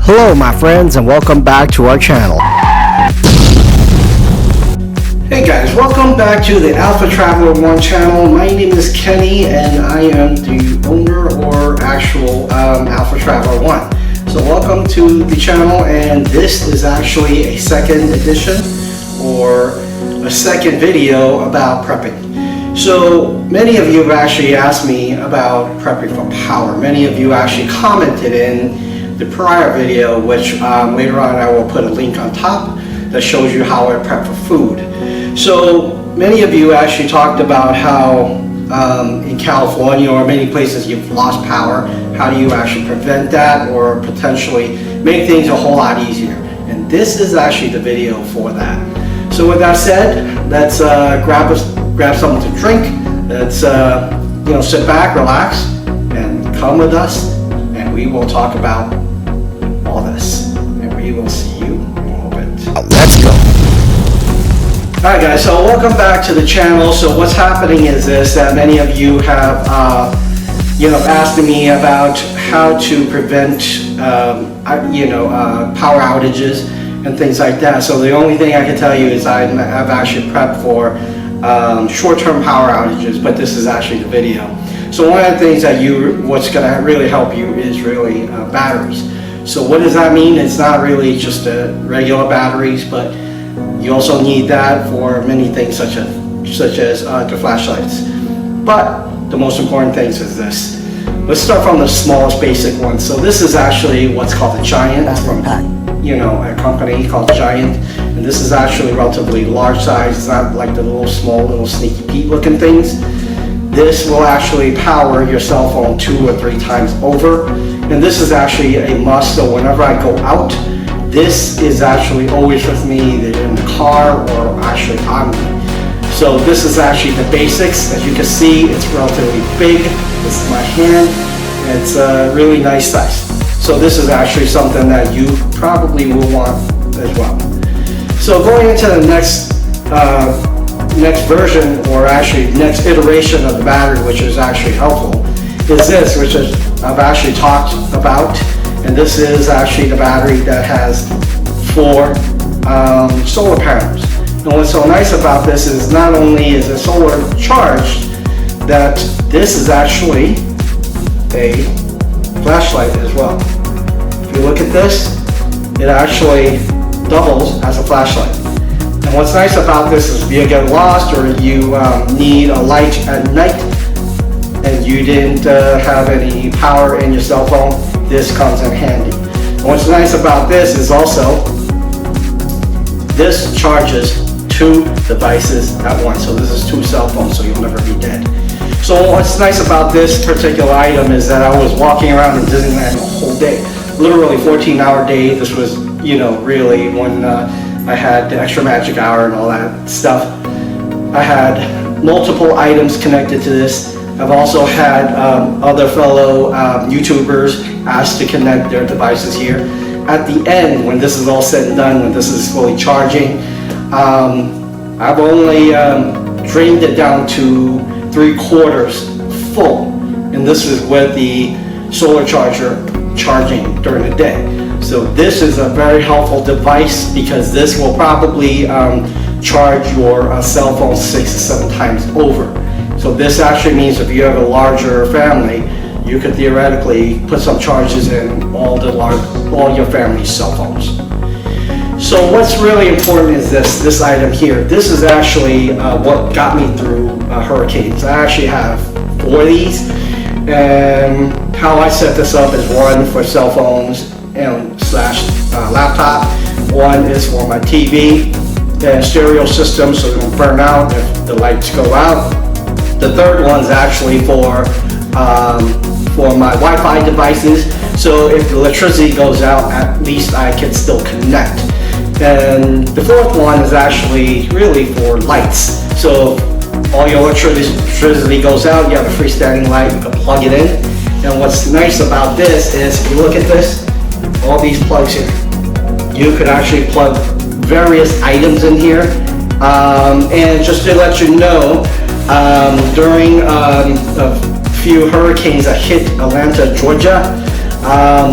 Hello my friends and welcome back to our channel. Hey guys, welcome back to the Alpha Traveler 1 channel. My name is Kenny and I am the owner or actual Alpha Traveler 1. So welcome to the channel, and this is actually a second edition or a second video about prepping. So many of you have actually asked me about prepping for power. Many of you actually commented in the prior video, which later on I will put a link on top that shows you how I prep for food. So many of you actually talked about how in California or many places you've lost power. How do you actually prevent that or potentially make things a whole lot easier? And this is actually the video for that. So with that said, let's grab something to drink. Let's sit back, relax, and come with us, and we will talk about all this. And we will see you in a little bit. Let's go. Alright guys, so welcome back to the channel. So what's happening is this, that many of you have asked me about how to prevent power outages and things like that. So the only thing I can tell you is I've actually prepped for short-term power outages, but this is actually the video. So one of the things that what's going to really help you is really batteries. So what does that mean? It's not really just regular batteries, but you also need that for many things such as the flashlights. But the most important things is this. Let's start from the smallest basic one. So this is actually what's called a Giant. That's from a company called Giant, and this is actually relatively large size. It's not like the little sneaky Pete looking things. This will actually power your cell phone 2 or 3 times over, and this is actually a must. So whenever I go out, this is actually always with me, either in the car or actually on me. So this is actually the basics. As you can see, it's relatively big. This is my hand. It's a really nice size. So this is actually something that you probably will want as well. So going into the next version, or actually next iteration of the battery, which is actually helpful, is this, which I've actually talked about. And this is actually the battery that has 4 solar panels. And what's so nice about this is not only is it solar charged, that this is actually a flashlight as well. If you look at this, it actually doubles as a flashlight. And what's nice about this is if you get lost or you need a light at night and you didn't have any power in your cell phone, this comes in handy. And what's nice about this is also this charges 2 devices at once. So this is 2 cell phones, so you'll never be dead. So what's nice about this particular item is that I was walking around in Disneyland the whole day, literally 14-hour day. This was, really when I had the extra magic hour and all that stuff. I had multiple items connected to this. I've also had other fellow YouTubers asked to connect their devices here. At the end, when this is all said and done, when this is fully charging, I've only drained it down to 3/4 full, and this is with the solar charger charging during the day. So this is a very helpful device because this will probably charge your cell phone 6 to 7 times over. So this actually means if you have a larger family, you could theoretically put some charges in all your family's cell phones. So what's really important is this item here. This is actually what got me through hurricanes. I actually have 4 of these, and how I set this up is 1 for cell phones and laptop. 1 is for my TV and stereo system, so it won't burn out if the lights go out. The 3rd one is actually for my Wi-Fi devices, so if the electricity goes out, at least I can still connect. And the 4th one is actually really for lights. So if all your electricity goes out, you have a freestanding light, you can plug it in. And what's nice about this is, if you look at this, all these plugs here, you could actually plug various items in here. And just to let you know, during a few hurricanes that hit Atlanta, Georgia,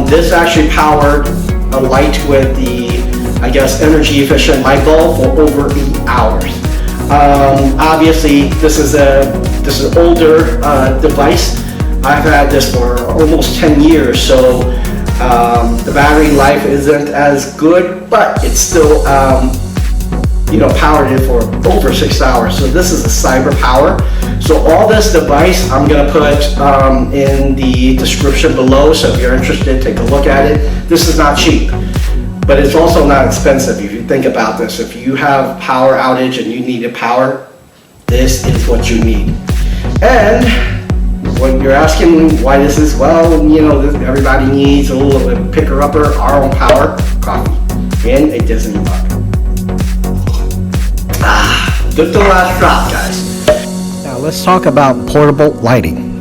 this actually powered a light with the, I guess, energy efficient light bulb for over 8 hours. Obviously, this is an older device. I've had this for almost 10 years, so the battery life isn't as good, but it's still, powered it for over 6 hours. So this is a cyber power. So all this device I'm gonna put in the description below. So if you're interested, take a look at it. This is not cheap, but it's also not expensive. If you think about this, if you have power outage and you needed power, this is what you need. And what you're asking why this is, well, everybody needs a little bit picker-upper, our own power, coffee, and a Disney mug. Just the last drop, guys. Now let's talk about portable lighting.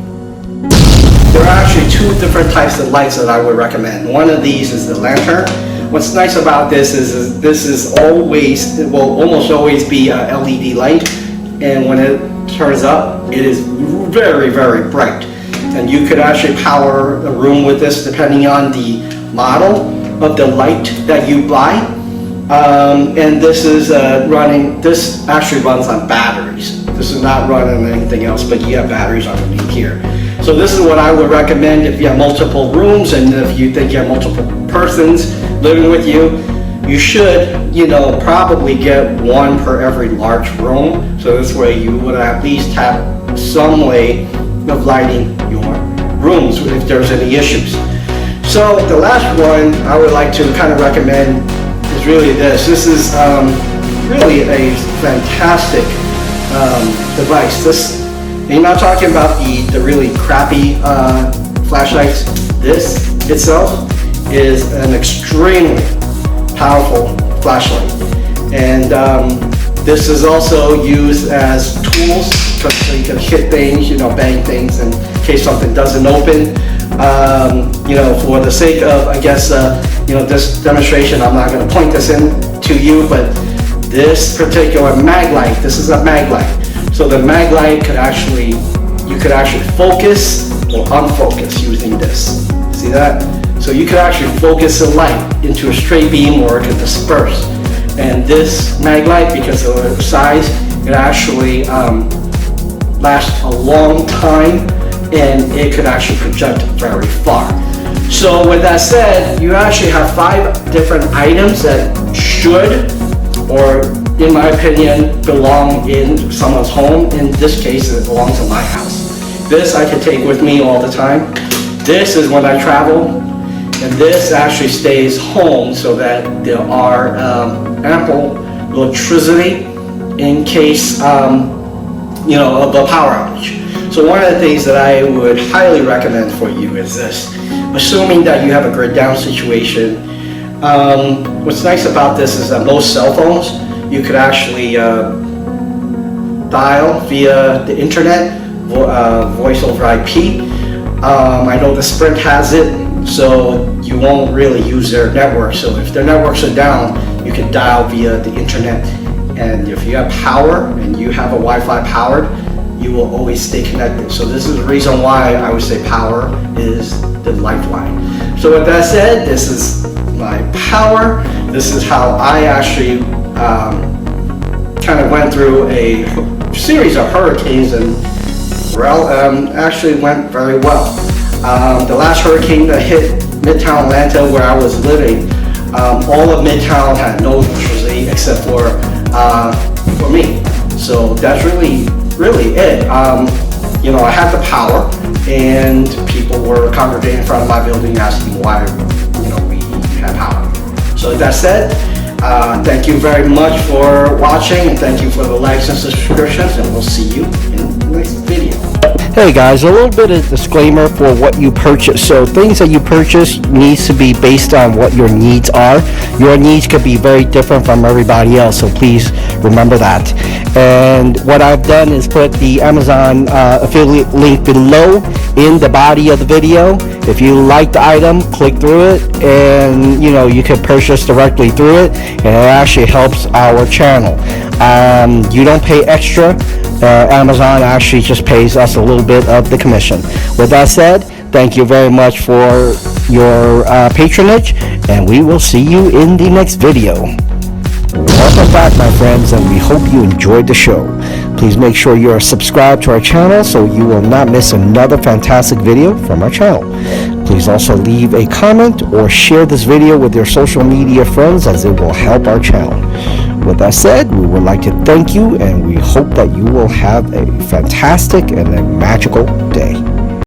There are actually 2 different types of lights that I would recommend. One of these is the lantern. What's nice about this is this is always, it will almost always be a LED light, and when it turns up, it is very, very bright. And you could actually power a room with this depending on the model of the light that you buy. And this is this actually runs on batteries. This is not running on anything else, but you have batteries underneath here. So this is what I would recommend if you have multiple rooms, and if you think you have multiple persons living with you, you should, probably get one per every large room. So this way you would at least have some way of lighting your rooms if there's any issues. So the last one I would like to kind of recommend is really this. This is really a fantastic device. You're not talking about the really crappy flashlights. This itself is an extremely powerful flashlight, and this is also used as tools so you can hit things, bang things in case something doesn't open. For the sake of, I guess, this demonstration, I'm not going to point this in to you, but this particular mag light, this is a mag light. So the mag light you could actually focus or unfocus using this. See that? So you could actually focus the light into a straight beam, or it could disperse. And this mag light, because of the size, it actually lasts a long time, and it could actually project very far. So with that said, you actually have 5 different items that should, or in my opinion, belong in someone's home. In this case, it belongs in my house. This I can take with me all the time. This is when I travel, and this actually stays home so that there are ample electricity in case of a power outage. So one of the things that I would highly recommend for you is this. Assuming that you have a grid down situation, what's nice about this is that most cell phones, you could actually dial via the internet, voice over IP. I know the Sprint has it, so you won't really use their network. So if their networks are down, you can dial via the internet. And if you have power and you have a Wi-Fi powered, you will always stay connected. So this is the reason why I would say power is the lifeline. So with that said, this is my power. This is how I actually kind of went through a series of hurricanes, and actually went very well. The last hurricane that hit Midtown Atlanta, where I was living, all of Midtown had no electricity except for me. So that's really it. I had the power, and people were congregating in front of my building asking why we had power. So with that said, thank you very much for watching, and thank you for the likes and subscriptions, and we'll see you in the next video. Hey guys, a little bit of disclaimer for what you purchase. So things that you purchase needs to be based on what your needs are. Your needs could be very different from everybody else, so please remember that. And what I've done is put the Amazon affiliate link below in the body of the video. If you like the item, click through it, and you can purchase directly through it, and it actually helps our channel. You don't pay extra. Amazon actually just pays us a little bit of the commission. With that said, Thank you very much for your patronage, and we will see you in the next video. Welcome back, my friends, and we hope you enjoyed the show. Please make sure you are subscribed to our channel so you will not miss another fantastic video from our channel. Please also leave a comment or share this video with your social media friends, as it will help our channel. With that said, we would like to thank you, and we hope that you will have a fantastic and a magical day.